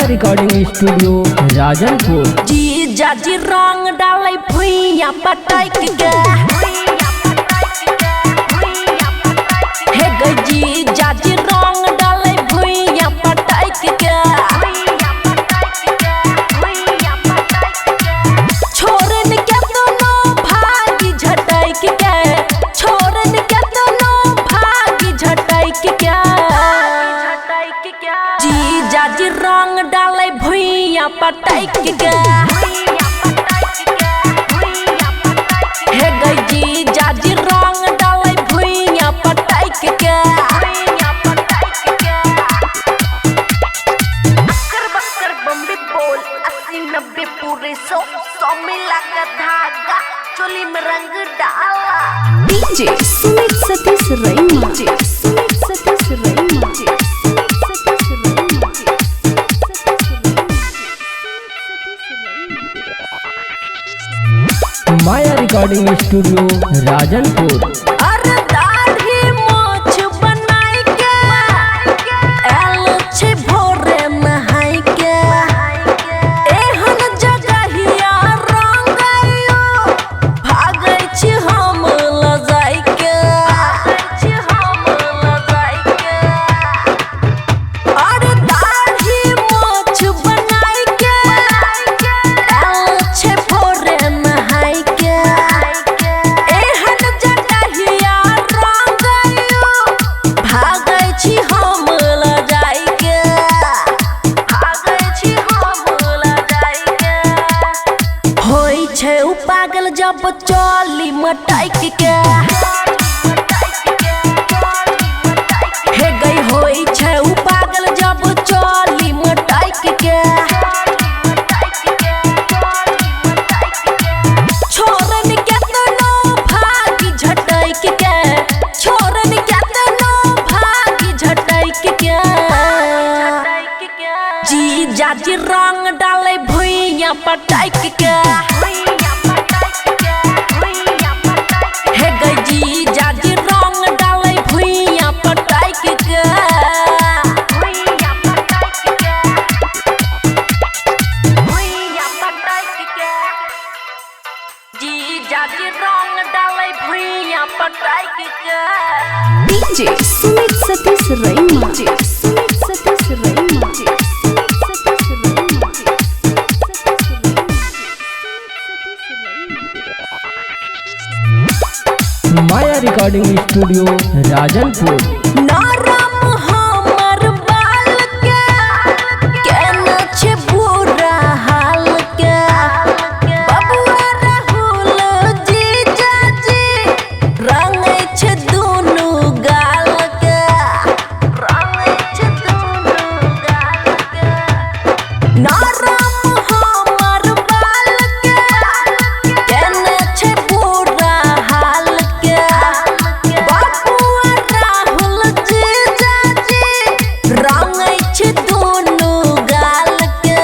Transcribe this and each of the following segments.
Recording studio Rajanpur. जी जाजी रंग डाले भुइया पटाई के हे गई जी जाजी रंग डाले भुइया पटाई के छोरन के दोनों भागी झटाई के छोरन के दोनों भागी झटाई के जी जाजी रंग डाले भुइया पटाई के हे गई जी जाजी रंग डाले भुइया पटाई के अक्कर बक्कर बम्बी बोल 80-90 पूरे 100 मिला का धागा चोली में रंग डाला। डीजे सुमित सतीश रैमा सुमित सतीश रैमा माया रिकॉर्डिंग स्टूडियो राजनपुर। अरे दाढ़ी मोछ बनाई के एल छे भोरे नहाई के एहन जगहिया रंगाइयो भागै छी हम लजाई के अरे दाढ़ी मोछ बनाई के एल छे भोरे नहाई के एहन जगहिया रंगाइयो भागै छी हम लजाई के होई छै उ पागल जब चली मटाई के हे गई होई छै उ पागल जब चली मटाई के छोरन के दोनों भागी झटाई के छोरन के दोनों भागी झटाई के जी जाजी रंग डाले भुइया पटाई के हे गई जी जाजी रंग डाले भुइया पटाई के जी जाजी रंग डाले भुइया पटाई के डीजे सुमित सतीश रैमा सुमित सतीश रैमा माया रिकॉर्डिंग स्टूडियो राजनपुर। नरम हमर बाल के केना छे बुरा हाल के बबुआ राहुल जी जाजी रंगै छे दुनु गाल के नरम हमर बाल के केना छे बुरा हाल के बबुआ राहुल जी जाजी रंगै छे दुनु गाल के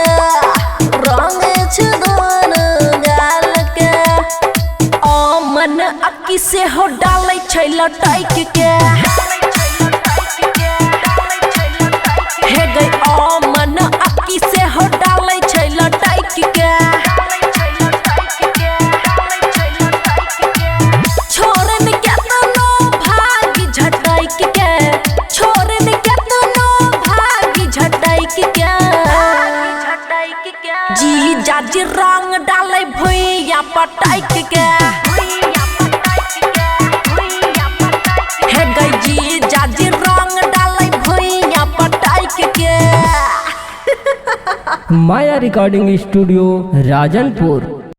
मन अक्की से हो डालै छै लटाई के हे गई मन अक्की से हो डालै छै लटाई के छोरन के दोनों भागी झटाई के छोरन के दोनों भागी झटाई के जी जाजी रंग डाले भुइया पटाई के हे गई जी जाजी रंग डाले भुइया पटाई के माया रिकॉर्डिंग स्टूडियो राजनपुर।